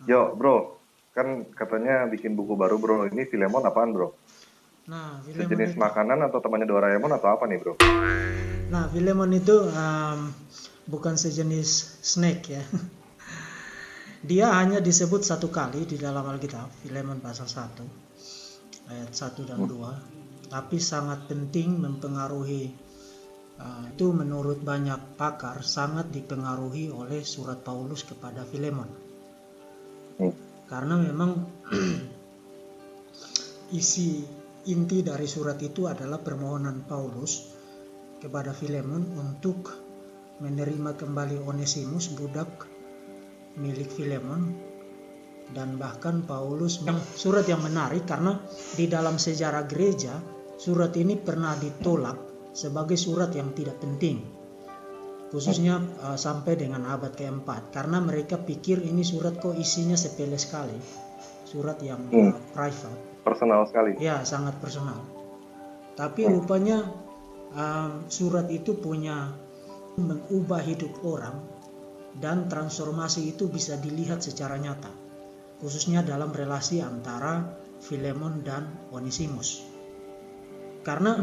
Yo, bro. Kan katanya bikin buku baru, bro. Ini Filemon apaan, bro? Nah, Filemon Sejenis itu, makanan atau temannya Doraemon atau apa nih, bro? Filemon itu bukan sejenis snack ya. Dia hanya disebut satu kali di dalam Alkitab, Filemon pasal 1, ayat 1 dan 2. Tapi sangat penting mempengaruhi, itu menurut banyak pakar sangat dipengaruhi oleh surat Paulus kepada Filemon. Hmm. Karena memang isi inti dari surat itu adalah permohonan Paulus kepada Filemon untuk menerima kembali Onesimus, budak milik Filemon. Dan bahkan Paulus, surat yang menarik karena di dalam sejarah gereja surat ini pernah ditolak sebagai surat yang tidak penting, khususnya sampai dengan abad keempat, karena mereka pikir ini surat kok isinya sepele sekali, surat yang private, Personal sekali. ya sangat personal. Tapi rupanya surat itu punya mengubah hidup orang, dan transformasi itu bisa dilihat secara nyata, khususnya dalam relasi antara Filemon dan Onesimus. Karena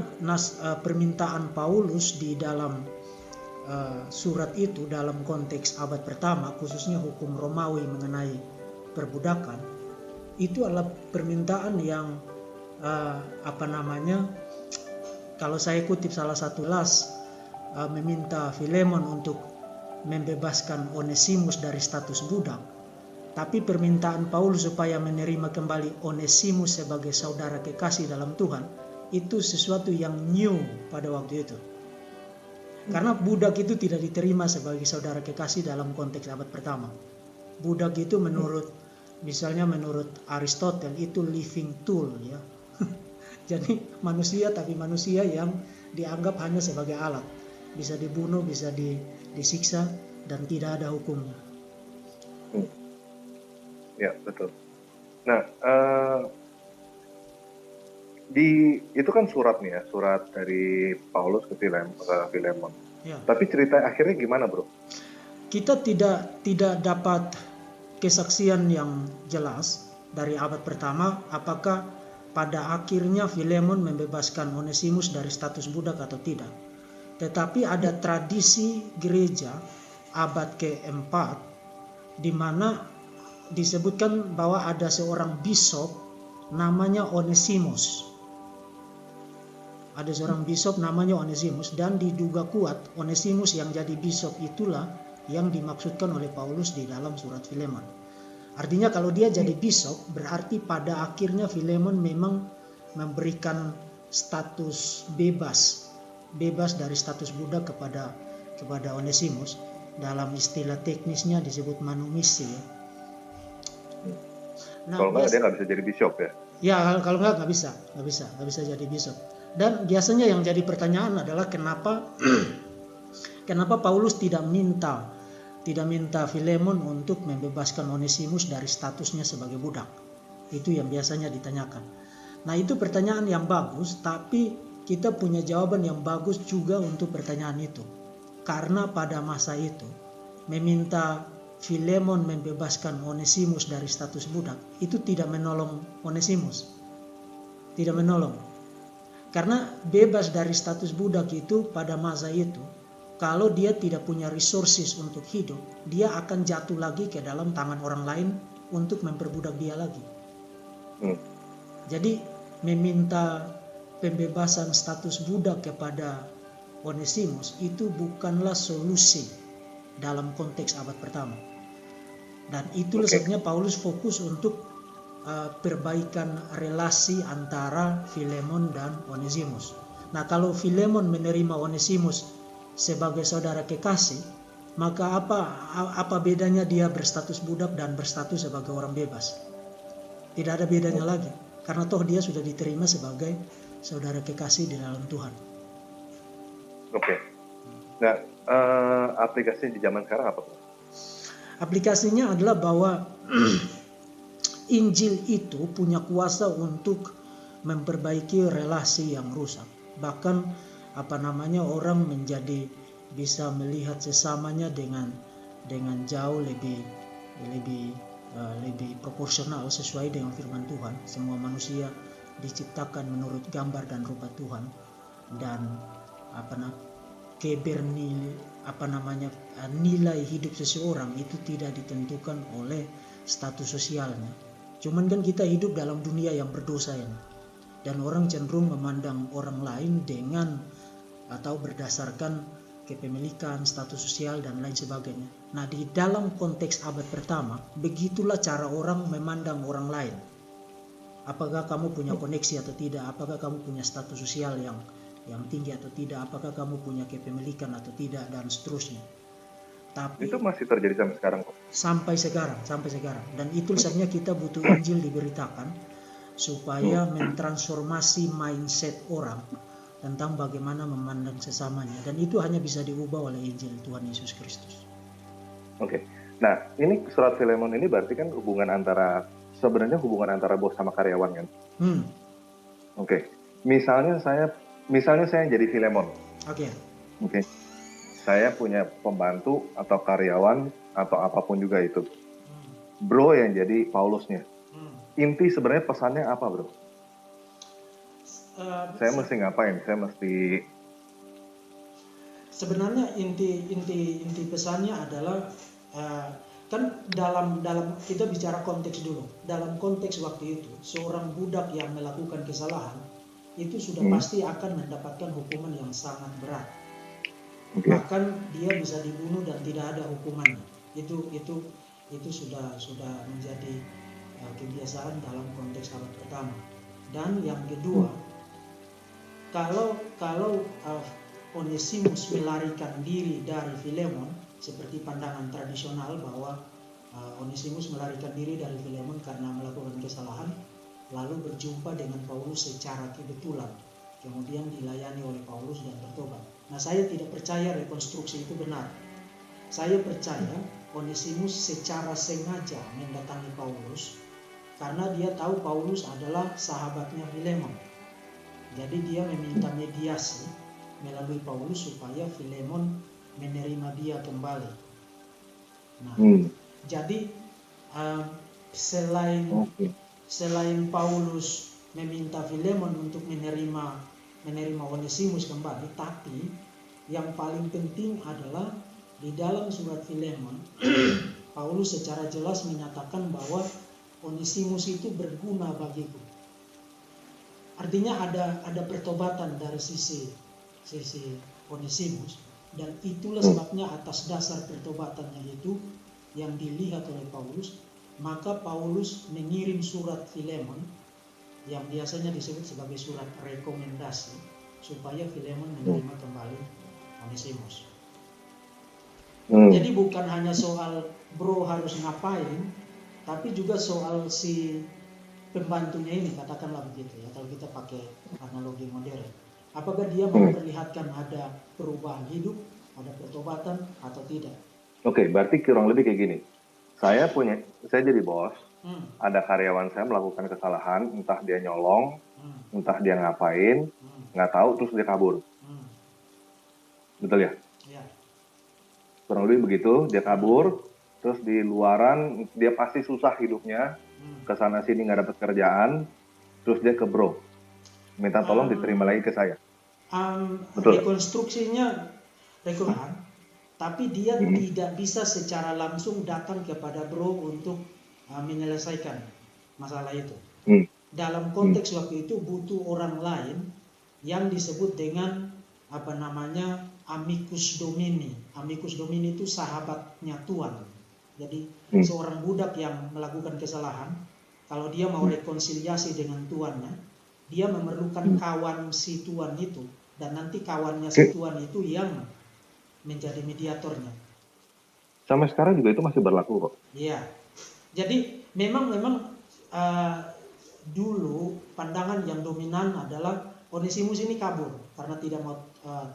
permintaan Paulus di dalam surat itu dalam konteks abad pertama, khususnya hukum Romawi mengenai perbudakan, itu adalah permintaan yang kalau saya kutip salah satu meminta Filemon untuk membebaskan Onesimus dari status budak. Tapi permintaan Paulus supaya menerima kembali Onesimus sebagai saudara kekasih dalam Tuhan, itu sesuatu yang new pada waktu itu. Karena budak itu tidak diterima sebagai saudara kekasih dalam konteks abad pertama. Budak itu menurut Aristotle itu living tool ya. Jadi manusia, tapi manusia yang dianggap hanya sebagai alat, bisa dibunuh, bisa disiksa, dan tidak ada hukumnya. Ya, betul. Nah, itu kan surat nih ya, surat dari Paulus ke Filemon. Ya. Tapi cerita akhirnya gimana, bro? Kita tidak dapat kesaksian yang jelas dari abad pertama apakah pada akhirnya Filemon membebaskan Onesimus dari status budak atau tidak. Tetapi ada tradisi gereja abad keempat di mana disebutkan bahwa ada seorang bishop namanya Onesimus. Ada seorang bishop namanya Onesimus, dan diduga kuat Onesimus yang jadi bishop itulah yang dimaksudkan oleh Paulus di dalam surat Filemon. Artinya kalau dia jadi bishop, berarti pada akhirnya Filemon memang memberikan status bebas dari status budak kepada Onesimus. Dalam istilah teknisnya disebut manumisi ya. Nah, kalau nggak dia nggak bisa jadi bishop ya? Ya, kalau nggak bisa jadi bishop. Dan biasanya yang jadi pertanyaan adalah kenapa Paulus tidak minta Filemon untuk membebaskan Onesimus dari statusnya sebagai budak. Itu yang biasanya ditanyakan. Nah, itu pertanyaan yang bagus, tapi kita punya jawaban yang bagus juga untuk pertanyaan itu. Karena pada masa itu meminta Filemon membebaskan Onesimus dari status budak itu tidak menolong Onesimus. Tidak menolong. Karena bebas dari status budak itu pada masa itu, kalau dia tidak punya resources untuk hidup, dia akan jatuh lagi ke dalam tangan orang lain untuk memperbudak dia lagi. Jadi meminta pembebasan status budak kepada Onesimus itu bukanlah solusi dalam konteks abad pertama. Dan itulah sebabnya Paulus fokus untuk perbaikan relasi antara Filemon dan Onesimus. Nah, kalau Filemon menerima Onesimus sebagai saudara kekasih, maka apa bedanya dia berstatus budak dan berstatus sebagai orang bebas? Tidak ada bedanya lagi, karena toh dia sudah diterima sebagai saudara kekasih di dalam Tuhan. Oke. Nah, aplikasinya di zaman sekarang apa? Aplikasinya adalah bahwa Injil itu punya kuasa untuk memperbaiki relasi yang rusak. Bahkan orang menjadi bisa melihat sesamanya dengan jauh lebih lebih proporsional sesuai dengan firman Tuhan. Semua manusia diciptakan menurut gambar dan rupa Tuhan, dan nilai hidup seseorang itu tidak ditentukan oleh status sosialnya. Cuman kan kita hidup dalam dunia yang berdosa ini, dan orang cenderung memandang orang lain dengan atau berdasarkan kepemilikan, status sosial, dan lain sebagainya. Nah, di dalam konteks abad pertama, begitulah cara orang memandang orang lain. Apakah kamu punya koneksi atau tidak? Apakah kamu punya status sosial yang tinggi atau tidak? Apakah kamu punya kepemilikan atau tidak? Dan seterusnya. Tapi itu masih terjadi sampai sekarang kok. Sampai sekarang. Dan itu sebenarnya kita butuh Injil diberitakan supaya mentransformasi mindset orang tentang bagaimana memandang sesamanya, dan itu hanya bisa diubah oleh Injil Tuhan Yesus Kristus. Oke. Nah, ini surat Filemon ini berarti kan sebenarnya hubungan antara bos sama karyawan kan? Oke. Misalnya saya jadi Filemon. Oke. Saya punya pembantu atau karyawan atau apapun juga itu. Bro yang jadi Paulusnya. Inti sebenarnya pesannya apa, bro? Saya mesti ngapain? Sebenarnya inti pesannya adalah kan dalam kita bicara konteks dulu. Dalam konteks waktu itu, seorang budak yang melakukan kesalahan itu sudah pasti akan mendapatkan hukuman yang sangat berat. Bahkan dia bisa dibunuh dan tidak ada hukumannya. Itu sudah menjadi kebiasaan dalam konteks abad pertama. Dan yang kedua, kalau Onesimus melarikan diri dari Filemon, seperti pandangan tradisional bahwa Onesimus melarikan diri dari Filemon karena melakukan kesalahan, lalu berjumpa dengan Paulus secara kebetulan, kemudian dilayani oleh Paulus dan bertobat. Nah, saya tidak percaya rekonstruksi itu benar. Saya percaya Onesimus secara sengaja mendatangi Paulus karena dia tahu Paulus adalah sahabatnya Filemon. Jadi dia meminta mediasi melalui Paulus supaya Filemon menerima dia kembali. Nah, jadi selain Paulus meminta Filemon untuk menerima Onesimus kembali, tapi yang paling penting adalah di dalam surat Filemon Paulus secara jelas menyatakan bahwa Onesimus itu berguna bagiku. Artinya ada pertobatan dari sisi Onesimus, dan itulah sebabnya atas dasar pertobatannya itu yang dilihat oleh Paulus, maka Paulus mengirim surat Filemon yang biasanya disebut sebagai surat rekomendasi supaya Filemon menerima kembali Onesimus. Jadi bukan hanya soal bro harus ngapain, tapi juga soal si pembantunya ini, katakanlah begitu ya, kalau kita pakai analogi modern. Apakah dia memperlihatkan ada perubahan hidup, ada pertobatan atau tidak? Oke, berarti kurang lebih kayak gini. Saya jadi bos, ada karyawan saya melakukan kesalahan, entah dia nyolong, entah dia ngapain, nggak tahu, terus dia kabur. Betul ya? Ya. Kurang lebih begitu, dia kabur, terus di luaran dia pasti susah hidupnya, kesana sini nggak dapat kerjaan, terus dia ke bro, minta tolong diterima lagi ke saya. Betul. Rekonstruksinya tapi dia tidak bisa secara langsung datang kepada bro untuk menyelesaikan masalah itu. Dalam konteks waktu itu butuh orang lain yang disebut dengan amicus domini. Amicus domini itu sahabatnya Tuhan. Jadi seorang budak yang melakukan kesalahan, kalau dia mau rekonsiliasi dengan tuannya, dia memerlukan kawan si tuan itu, dan nanti kawannya si tuan itu yang menjadi mediatornya. Sampai sekarang juga itu masih berlaku kok. Iya. Jadi memang dulu pandangan yang dominan adalah Onesimus ini kabur karena tidak mau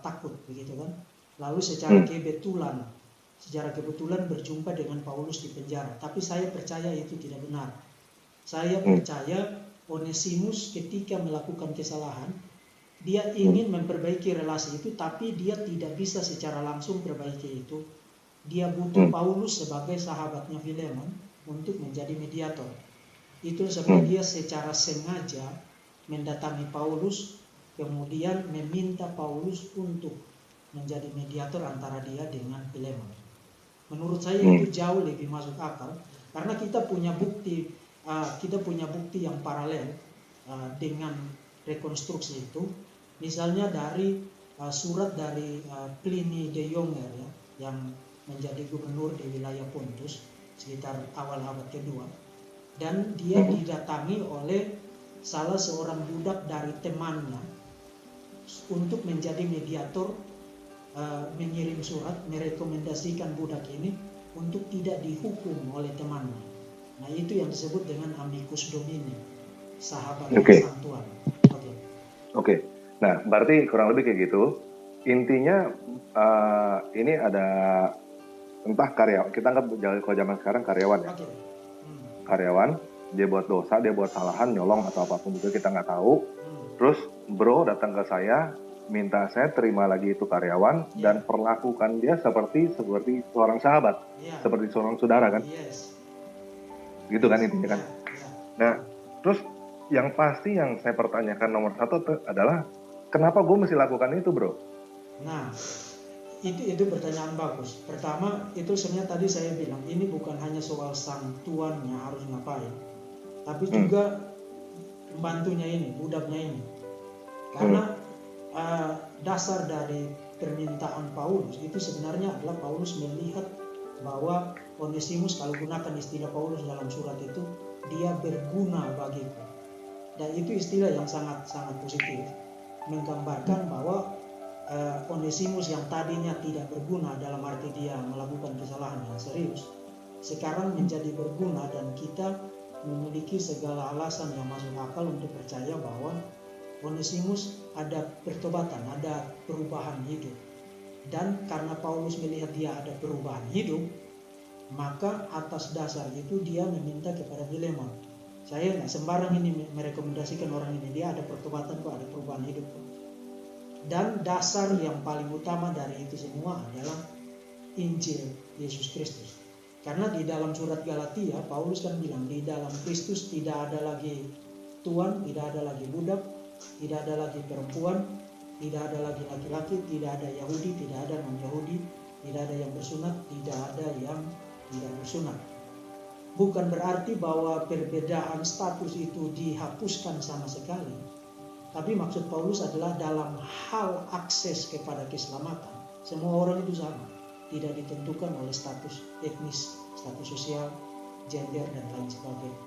takut, begitu kan? Lalu secara kebetulan berjumpa dengan Paulus di penjara. Tapi saya percaya itu tidak benar. Saya percaya Onesimus ketika melakukan kesalahan, dia ingin memperbaiki relasi itu, tapi dia tidak bisa secara langsung perbaiki itu. Dia butuh Paulus sebagai sahabatnya Filemon untuk menjadi mediator. Itu sebab dia secara sengaja mendatangi Paulus, kemudian meminta Paulus untuk menjadi mediator antara dia dengan Filemon. Menurut saya itu jauh lebih masuk akal, karena kita punya bukti yang paralel dengan rekonstruksi itu. Misalnya dari surat dari Pliny the Younger, ya, yang menjadi gubernur di wilayah Pontus sekitar awal abad kedua, dan dia didatangi oleh salah seorang budak dari temannya untuk menjadi mediator, mengirim surat merekomendasikan budak ini untuk tidak dihukum oleh temannya. Nah, itu yang disebut dengan amicus domini, sahabat sang Tuhan. Oke. Nah, berarti kurang lebih kayak gitu. Intinya ini ada entah karyawan, kita anggap kalau zaman sekarang karyawan ya. Karyawan, dia buat dosa, dia buat kesalahan, nyolong atau apapun juga kita nggak tahu. Terus bro datang ke saya, minta saya terima lagi itu karyawan dan perlakukan dia seperti seorang sahabat, seperti seorang saudara kan. Gitu kan intinya kan. Nah, terus yang pasti yang saya pertanyakan nomor satu adalah kenapa gue mesti lakukan itu, bro? Nah, itu pertanyaan bagus. Pertama, itu sebenarnya tadi saya bilang ini bukan hanya soal sang tuannya harus ngapain, tapi juga pembantunya ini, budaknya ini. Karena dasar dari permintaan Paulus itu sebenarnya adalah Paulus melihat bahwa Onesimus, kalau gunakan istilah Paulus dalam surat itu, dia berguna bagiku. Dan itu istilah yang sangat positif, menggambarkan bahwa Onesimus yang tadinya tidak berguna dalam arti dia melakukan kesalahan yang serius, sekarang menjadi berguna, dan kita memiliki segala alasan yang masuk akal untuk percaya bahwa Onesimus ada pertobatan, ada perubahan hidup. Dan karena Paulus melihat dia ada perubahan hidup, maka atas dasar itu dia meminta kepada Filemon, saya nggak sembarang ini merekomendasikan orang ini, dia ada pertobatan kok, ada perubahan hidup kok. Dan dasar yang paling utama dari itu semua adalah Injil Yesus Kristus. Karena di dalam surat Galatia, Paulus kan bilang di dalam Kristus tidak ada lagi tuan, tidak ada lagi budak, tidak ada lagi perempuan, tidak ada lagi laki-laki, tidak ada Yahudi, tidak ada non-Yahudi, tidak ada yang bersunat, tidak ada yang tidak bersunat. Bukan berarti bahwa perbedaan status itu dihapuskan sama sekali. Tapi maksud Paulus adalah dalam hal akses kepada keselamatan, semua orang itu sama, tidak ditentukan oleh status etnis, status sosial, gender, dan lain sebagainya.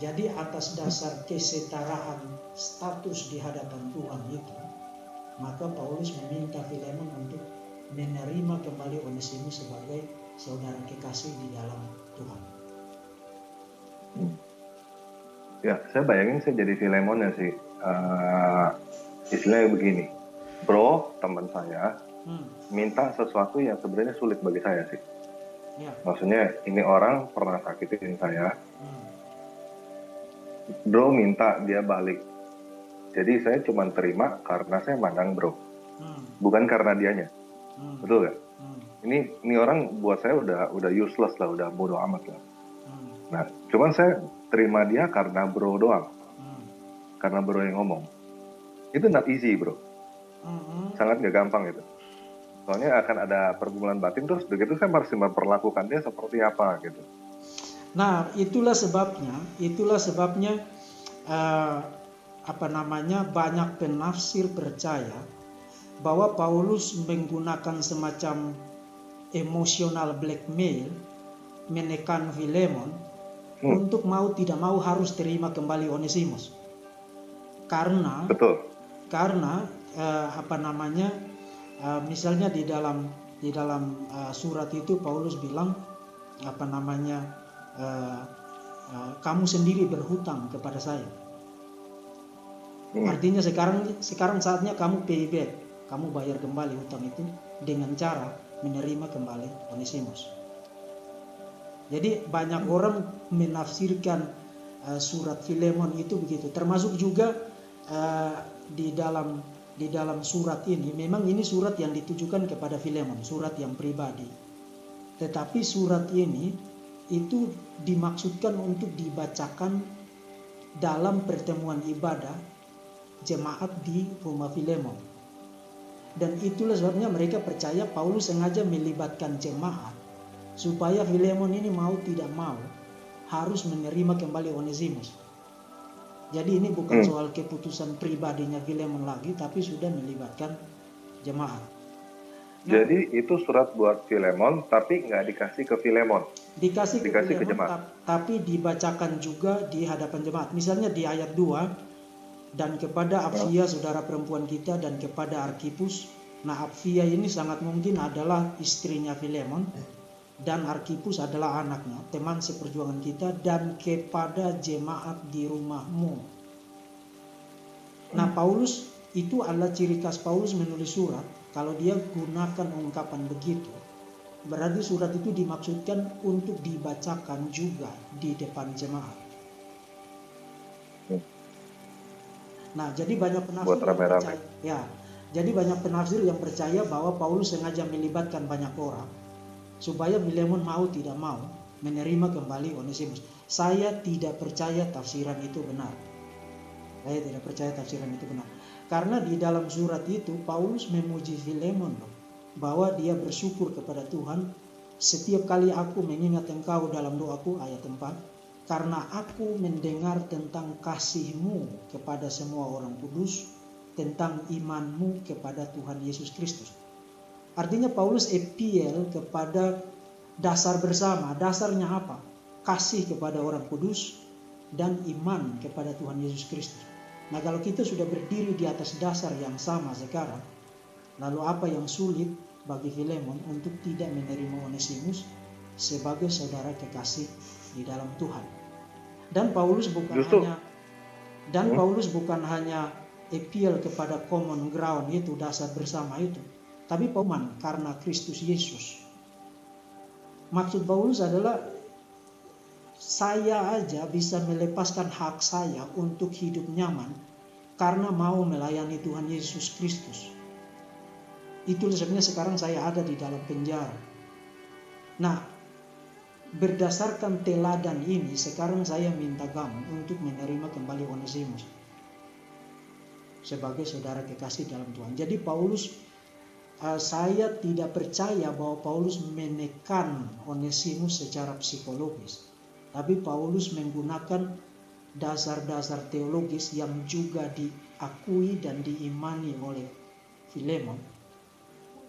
Jadi atas dasar kesetaraan status di hadapan Tuhan itu, maka Paulus meminta Filemon untuk menerima kembali Onesimus sebagai saudara kekasih di dalam Tuhan. Ya, saya bayangin saya jadi Filemon ya sih. Istilahnya begini, bro, teman saya minta sesuatu yang sebenarnya sulit bagi saya sih. Maksudnya ini orang pernah sakitin saya. Bro minta dia balik. Jadi saya cuma terima karena saya mandang bro, bukan karena dianya. Betul gak? Ini orang buat saya udah useless lah, udah bodoh amat lah. Nah, cuman saya terima dia karena bro doang, karena bro yang ngomong. Itu not easy bro, sangat gak gampang itu. Soalnya akan ada pergumulan batin, terus begitu saya harus memperlakukan dia seperti apa gitu. Nah, itulah sebabnya banyak penafsir percaya bahwa Paulus menggunakan semacam emosional blackmail, menekan Filemon untuk mau tidak mau harus terima kembali Onesimus. Karena misalnya di dalam surat itu Paulus bilang kamu sendiri berhutang kepada saya. Artinya sekarang saatnya kamu pay back, kamu bayar kembali hutang itu dengan cara menerima kembali Onesimus. Jadi banyak orang menafsirkan surat Filemon itu begitu. Termasuk juga di dalam surat ini, memang ini surat yang ditujukan kepada Filemon, surat yang pribadi. Tetapi surat ini itu dimaksudkan untuk dibacakan dalam pertemuan ibadah jemaat di rumah Filemon. Dan itulah sebabnya mereka percaya Paulus sengaja melibatkan jemaat supaya Filemon ini mau tidak mau harus menerima kembali Onesimus. Jadi ini bukan soal keputusan pribadinya Filemon lagi, tapi sudah melibatkan jemaat. Jadi itu surat buat Filemon, tapi nggak dikasih ke Filemon. Dikasih ke ke Filemon, jemaat. tapi dibacakan juga di hadapan jemaat. Misalnya di ayat 2, dan kepada Apfia saudara perempuan kita dan kepada Arkhipus. Nah, Apfia ini sangat mungkin adalah istrinya Filemon, dan Arkhipus adalah anaknya, teman seperjuangan kita, dan kepada jemaat di rumahmu. Nah, Paulus itu adalah ciri khas Paulus menulis surat. Kalau dia gunakan ungkapan begitu, berarti surat itu dimaksudkan untuk dibacakan juga di depan jemaat. Nah, jadi banyak penafsir yang percaya, ya, jadi banyak penafsir yang percaya bahwa Paulus sengaja melibatkan banyak orang supaya Filemon mau tidak mau menerima kembali Onesimus. Saya tidak percaya tafsiran itu benar. Saya tidak percaya tafsiran itu benar. Karena di dalam surat itu Paulus memuji Filemon bahwa dia bersyukur kepada Tuhan, setiap kali aku mengingat engkau dalam doaku, ayat 4, karena aku mendengar tentang kasihmu kepada semua orang kudus, tentang imanmu kepada Tuhan Yesus Kristus. Artinya Paulus appeal kepada dasar bersama. Dasarnya apa? Kasih kepada orang kudus dan iman kepada Tuhan Yesus Kristus. Nah, kalau kita sudah berdiri di atas dasar yang sama sekarang, lalu apa yang sulit bagi Filemon untuk tidak menerima Onesimus sebagai saudara kekasih di dalam Tuhan? Dan Paulus bukan hanya appeal kepada common ground itu, dasar bersama itu, tapi Paulus karena Kristus Yesus. Maksud Paulus adalah saya aja bisa melepaskan hak saya untuk hidup nyaman karena mau melayani Tuhan Yesus Kristus. Itu sebenarnya sekarang saya ada di dalam penjara. Nah, berdasarkan teladan ini, sekarang saya minta kamu untuk menerima kembali Onesimus sebagai saudara kekasih dalam Tuhan. Jadi Paulus, saya tidak percaya bahwa Paulus menekan Onesimus secara psikologis. Tapi Paulus menggunakan dasar-dasar teologis yang juga diakui dan diimani oleh Filemon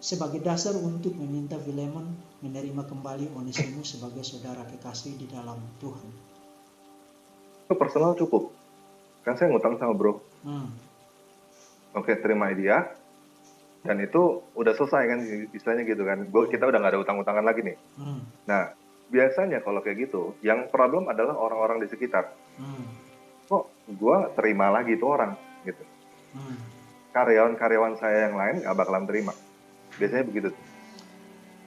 sebagai dasar untuk meminta Filemon menerima kembali Onesimus sebagai saudara kekasih di dalam Tuhan. Itu personal cukup. Kan saya ngutang sama bro. Oke, terima dia. Dan itu udah selesai kan, istilahnya gitu kan. Kita udah gak ada utang-utangan lagi nih. Nah, biasanya kalau kayak gitu, yang problem adalah orang-orang di sekitar. Kok gue terima lagi itu orang gitu. Karyawan-karyawan saya yang lain gak bakalan terima. Biasanya begitu.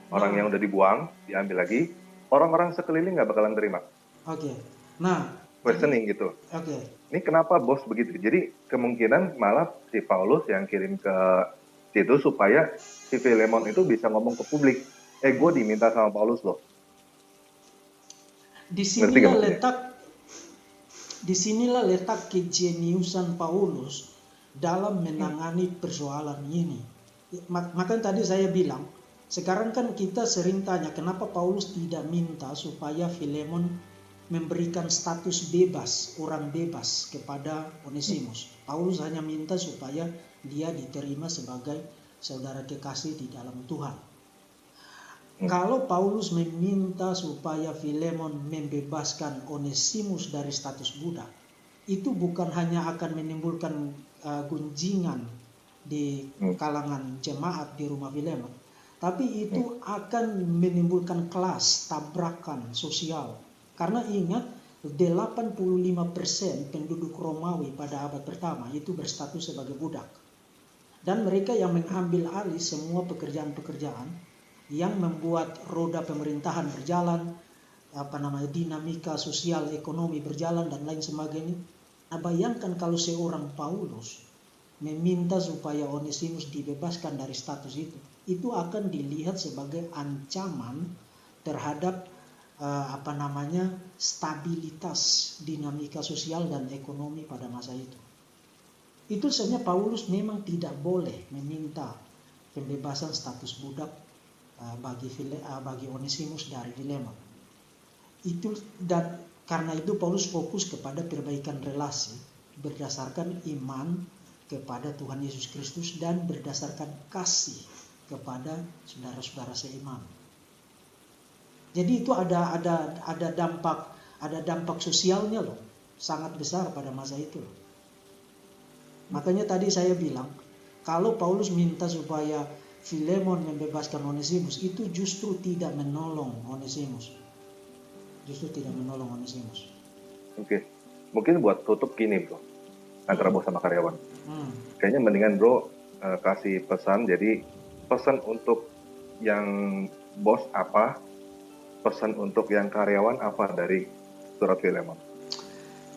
Orang yang udah dibuang, diambil lagi. Orang-orang sekeliling gak bakalan terima. Oke. Nah, questioning gitu. Oke. Ini kenapa bos begitu? Jadi kemungkinan malah si Paulus yang kirim ke situ supaya si Filemon itu bisa ngomong ke publik. Gue diminta sama Paulus loh. Disinilah letak kejeniusan Paulus dalam menangani persoalan ini. Makanya tadi saya bilang, sekarang kan kita sering tanya kenapa Paulus tidak minta supaya Filemon memberikan status bebas, orang bebas kepada Onesimus. Paulus hanya minta supaya dia diterima sebagai saudara kekasih di dalam Tuhan. Kalau Paulus meminta supaya Filemon membebaskan Onesimus dari status budak, itu bukan hanya akan menimbulkan gunjingan di kalangan jemaat di rumah Filemon, tapi itu akan menimbulkan kelas tabrakan sosial. Karena ingat, 85% penduduk Romawi pada abad pertama itu berstatus sebagai budak. Dan mereka yang mengambil alih semua pekerjaan-pekerjaan yang membuat roda pemerintahan berjalan, dinamika sosial ekonomi berjalan dan lain sebagainya. Nah, bayangkan kalau seorang Paulus meminta supaya Onesimus dibebaskan dari status itu akan dilihat sebagai ancaman terhadap stabilitas dinamika sosial dan ekonomi pada masa itu. Itu sebenarnya Paulus memang tidak boleh meminta pembebasan status budak bagi Onesimus dari dilema. Itu, dan karena itu Paulus fokus kepada perbaikan relasi berdasarkan iman kepada Tuhan Yesus Kristus dan berdasarkan kasih kepada saudara-saudara seiman. Jadi itu ada dampak sosialnya loh, sangat besar pada masa itu loh. Makanya tadi saya bilang, kalau Paulus minta supaya Filemon membebaskan Onesimus, itu justru tidak menolong Onesimus. Oke. Mungkin buat tutup gini bro, antara bos sama karyawan. Kayaknya mendingan bro kasih pesan, jadi pesan untuk yang bos apa, pesan untuk yang karyawan apa dari surat Filemon?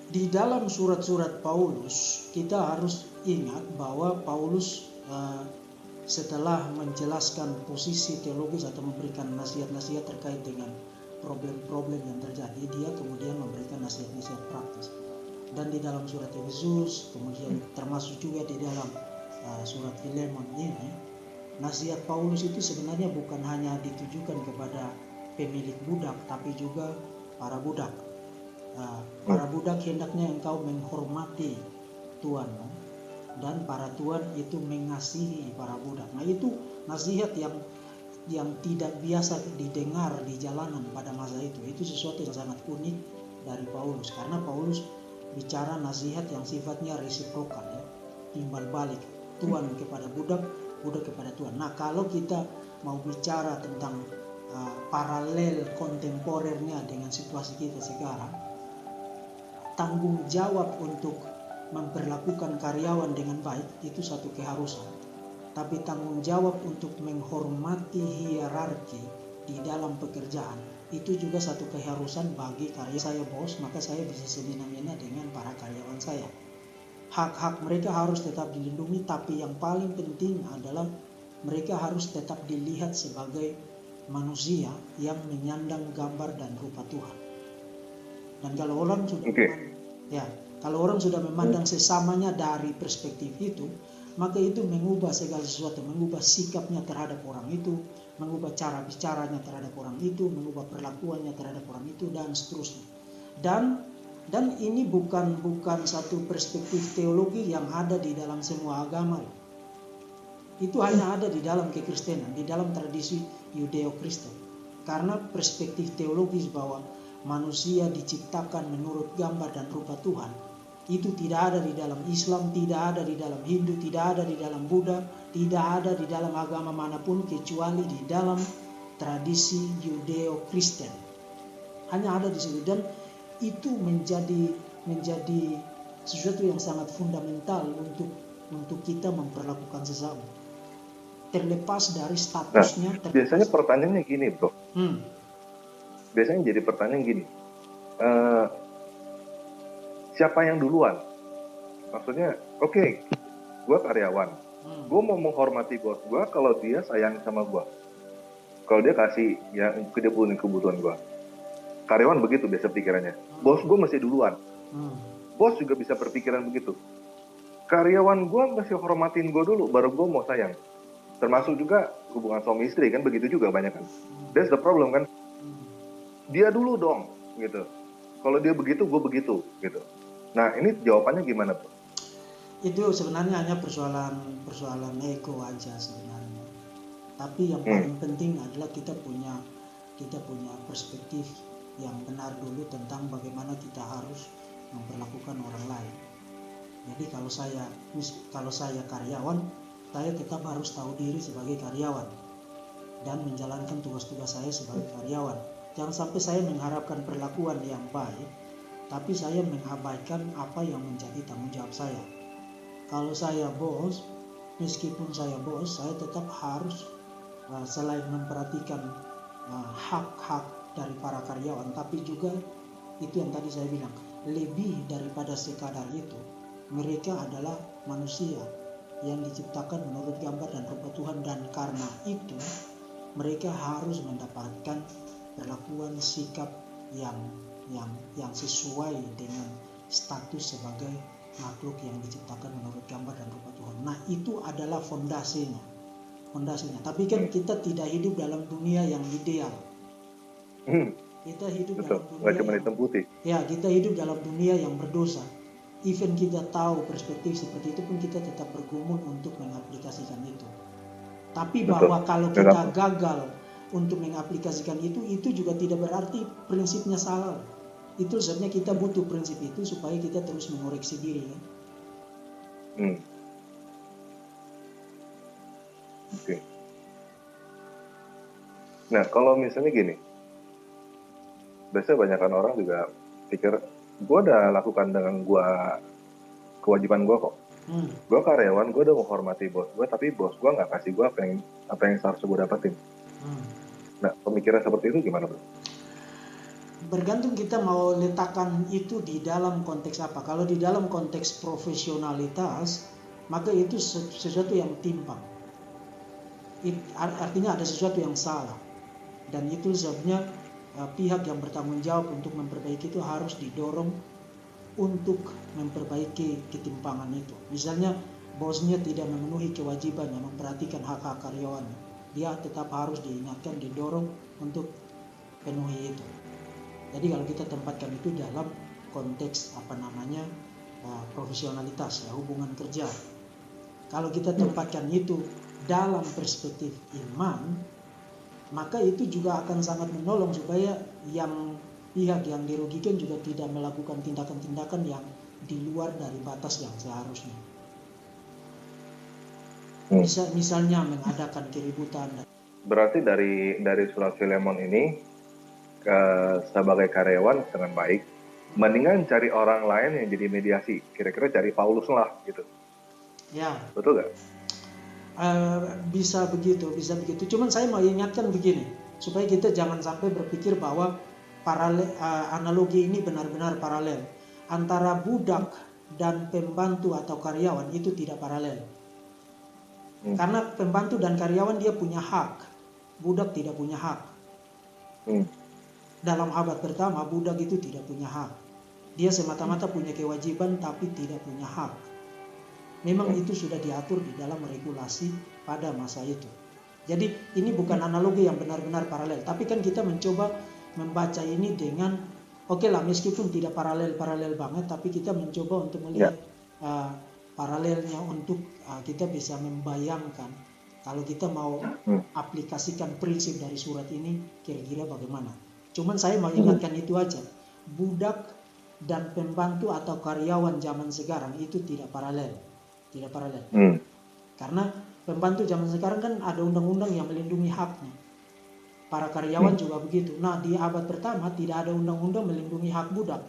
Di dalam surat-surat Paulus, kita harus ingat bahwa Paulus setelah menjelaskan posisi teologis atau memberikan nasihat-nasihat terkait dengan problem-problem yang terjadi, dia kemudian memberikan nasihat-nasihat praktis. Dan di dalam surat Efesus, kemudian termasuk juga di dalam surat Filemon ini, nasihat Paulus itu sebenarnya bukan hanya ditujukan kepada pemilik budak, tapi juga para budak. Para budak hendaknya engkau menghormati tuanmu, dan para tuan itu mengasihi para budak. Nah, itu nasihat yang tidak biasa didengar di jalanan pada masa itu. Itu sesuatu yang sangat unik dari Paulus, karena Paulus bicara nasihat yang sifatnya resiprokal, ya, timbal balik, tuan kepada budak, budak kepada tuan. Nah, kalau kita mau bicara tentang paralel kontemporernya dengan situasi kita sekarang, tanggung jawab untuk memperlakukan karyawan dengan baik itu satu keharusan, tapi tanggung jawab untuk menghormati hierarki di dalam pekerjaan itu juga satu keharusan bagi karyawan. Saya bos, maka saya bisa semena-mena dengan para karyawan saya. Hak-hak mereka harus tetap dilindungi, tapi yang paling penting adalah mereka harus tetap dilihat sebagai manusia yang menyandang gambar dan rupa Tuhan. Dan kalau orang sudah kalau orang sudah memandang sesamanya dari perspektif itu, maka itu mengubah segala sesuatu, mengubah sikapnya terhadap orang itu, mengubah cara bicaranya terhadap orang itu, mengubah perlakuannya terhadap orang itu, dan seterusnya. Dan ini bukan satu perspektif teologi yang ada di dalam semua agama. Itu hanya ada di dalam kekristenan, di dalam tradisi Yudeo-Kristen. Karena perspektif teologis bahwa manusia diciptakan menurut gambar dan rupa Tuhan, itu tidak ada di dalam Islam, tidak ada di dalam Hindu, tidak ada di dalam Buddha, tidak ada di dalam agama manapun kecuali di dalam tradisi Yudeo-Kristen. Hanya ada di situ, dan itu menjadi sesuatu yang sangat fundamental untuk kita memperlakukan sesama, terlepas dari statusnya. Nah, biasanya pertanyaannya gini bro. Biasanya jadi pertanyaan gini, siapa yang duluan? Maksudnya, oke, gue karyawan, gue mau menghormati bos gue kalau dia sayang sama gue, kalau dia kasih yang kebutuhan gue. Karyawan begitu biasa pikirannya. Bos gue masih duluan. Bos juga bisa berpikiran begitu. Karyawan gue masih hormatin gue dulu, baru gue mau sayang. Termasuk juga hubungan suami istri kan begitu juga banyak kan. That's the problem kan. Dia dulu dong gitu. Kalau dia begitu, gue begitu gitu. Nah, ini jawabannya gimana tuh? Itu sebenarnya hanya persoalan ego aja sebenarnya. Tapi yang paling penting adalah kita punya perspektif yang benar dulu tentang bagaimana kita harus memperlakukan orang lain. Jadi kalau saya karyawan, saya tetap harus tahu diri sebagai karyawan dan menjalankan tugas-tugas saya sebagai karyawan. Jangan sampai saya mengharapkan perlakuan yang baik, tapi saya mengabaikan apa yang menjadi tanggung jawab saya. Kalau saya bos, meskipun saya bos, saya tetap harus selain memperhatikan hak-hak dari para karyawan, tapi juga itu yang tadi saya bilang, lebih daripada sekadar itu, mereka adalah manusia yang diciptakan menurut gambar dan rupa Tuhan, dan karena itu mereka harus mendapatkan perlakuan sikap yang yang sesuai dengan status sebagai makhluk yang diciptakan menurut gambar dan rupa Tuhan. Nah, itu adalah fondasinya. Tapi kan kita tidak hidup dalam dunia yang ideal. Kita hidup Betul, dalam nggak dunia cuma yang hitam putih. kita hidup dalam dunia yang berdosa. Even kita tahu perspektif seperti itu pun kita tetap bergumul untuk mengaplikasikan itu. Tapi bahwa kalau kita gagal untuk mengaplikasikan itu juga tidak berarti prinsipnya salah. Itu sebenarnya kita butuh prinsip itu supaya kita terus mengoreksi diri ya. Oke. Nah, kalau misalnya gini, biasanya banyakan orang juga pikir gue udah lakukan dengan kewajiban gue kok. Gue karyawan, gue udah menghormati bos gue, tapi bos gue nggak kasih gue apa yang seharusnya gue dapetin. Nah, pemikiran seperti itu gimana, bro? Bergantung kita mau letakkan itu di dalam konteks apa. Kalau di dalam konteks profesionalitas, maka itu sesuatu yang timpang. Artinya ada sesuatu yang salah. Dan itu sebabnya pihak yang bertanggung jawab untuk memperbaiki itu harus didorong untuk memperbaiki ketimpangan itu. Misalnya bosnya tidak memenuhi kewajibannya memperhatikan hak-hak karyawannya, dia tetap harus diingatkan, didorong untuk penuhi itu. Jadi kalau kita tempatkan itu dalam konteks profesionalitas ya, hubungan kerja. Kalau kita tempatkan itu dalam perspektif iman, maka itu juga akan sangat menolong supaya pihak yang dirugikan juga tidak melakukan tindakan-tindakan yang di luar dari batas yang seharusnya. Misalnya mengadakan keributan. Berarti dari surat Filemon ini sebagai karyawan dengan baik, mendingan cari orang lain yang jadi mediasi. Kira-kira cari Paulus lah gitu. Ya. Betul nggak? Bisa begitu. Cuman saya mau ingatkan begini, supaya kita jangan sampai berpikir bahwa analogi ini benar-benar paralel. Antara budak dan pembantu atau karyawan itu tidak paralel. Karena pembantu dan karyawan dia punya hak, budak tidak punya hak. Dalam abad pertama budak itu tidak punya hak. Dia semata-mata punya kewajiban tapi tidak punya hak. Memang itu sudah diatur di dalam regulasi pada masa itu. Jadi ini bukan analogi yang benar-benar paralel, tapi kan kita mencoba membaca ini dengan meskipun tidak paralel banget, tapi kita mencoba untuk melihat paralelnya untuk kita bisa membayangkan kalau kita mau aplikasikan prinsip dari surat ini kira-kira bagaimana. Cuman saya mau ingatkan itu aja, budak dan pembantu atau karyawan zaman sekarang itu tidak paralel. Karena pembantu zaman sekarang kan ada undang-undang yang melindungi haknya. Para karyawan juga begitu. Nah, di abad pertama tidak ada undang-undang melindungi hak budak.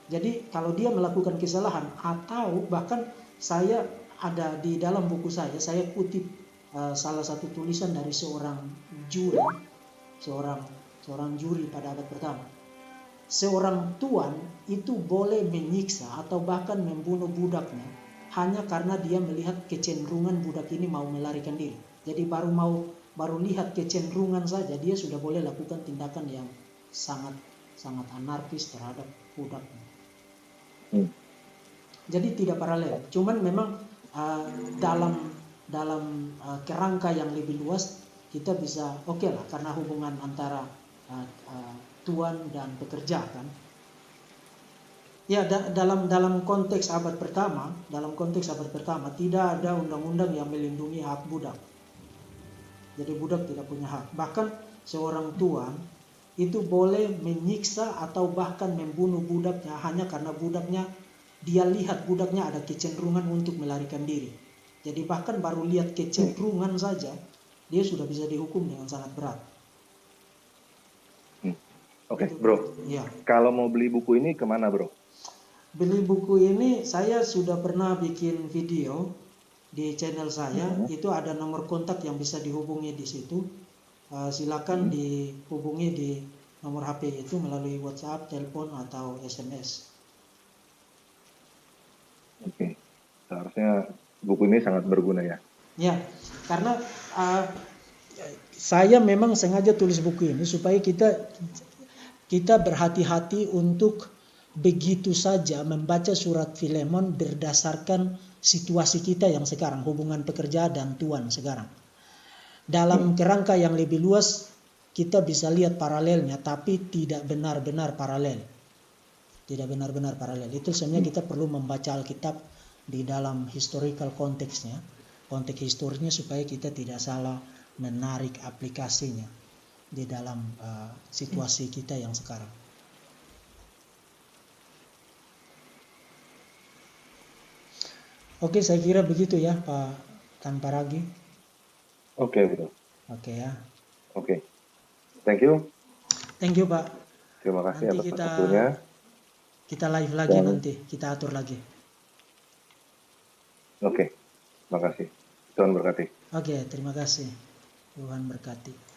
Jadi kalau dia melakukan kesalahan, atau bahkan saya ada di dalam buku saya kutip salah satu tulisan dari seorang juri pada abad pertama. Seorang tuan itu boleh menyiksa atau bahkan membunuh budaknya hanya karena dia melihat kecenderungan budak ini mau melarikan diri. Jadi baru lihat kecenderungan saja dia sudah boleh lakukan tindakan yang sangat anarkis terhadap budaknya. Jadi tidak paralel. Cuman memang dalam kerangka yang lebih luas kita bisa lah, karena hubungan antara tuan dan pekerja kan. Ya, dalam konteks abad pertama tidak ada undang-undang yang melindungi hak budak. Jadi budak tidak punya hak. Bahkan seorang tuan itu boleh menyiksa atau bahkan membunuh budaknya hanya karena dia lihat budaknya ada kecenderungan untuk melarikan diri. Jadi bahkan baru lihat kecenderungan saja dia sudah bisa dihukum dengan sangat berat. Oke, bro. Ya. Kalau mau beli buku ini kemana, bro? Beli buku ini saya sudah pernah bikin video di channel saya. Itu ada nomor kontak yang bisa dihubungi di situ. Silakan dihubungi di nomor HP itu melalui WhatsApp, telepon atau SMS. Oke. Seharusnya buku ini sangat berguna ya. Ya, karena saya memang sengaja tulis buku ini supaya kita berhati-hati untuk begitu saja membaca surat Filemon berdasarkan situasi kita yang sekarang, hubungan pekerja dan tuan sekarang. Dalam kerangka yang lebih luas kita bisa lihat paralelnya, tapi tidak benar-benar paralel. Tidak benar-benar paralel. Itu sebenarnya kita perlu membaca Alkitab di dalam historical konteksnya, konteks historisnya, supaya kita tidak salah menarik aplikasinya di dalam situasi kita yang sekarang. Oke, saya kira begitu ya Pak Tan Paragi. Oke, betul. Oke ya. Oke. Thank you. Thank you Pak. Terima kasih Nanti atas waktunya. kita live lagi nanti, kita atur lagi. Oke. Terima kasih. Tuhan berkati. Oke, terima kasih. Tuhan berkati.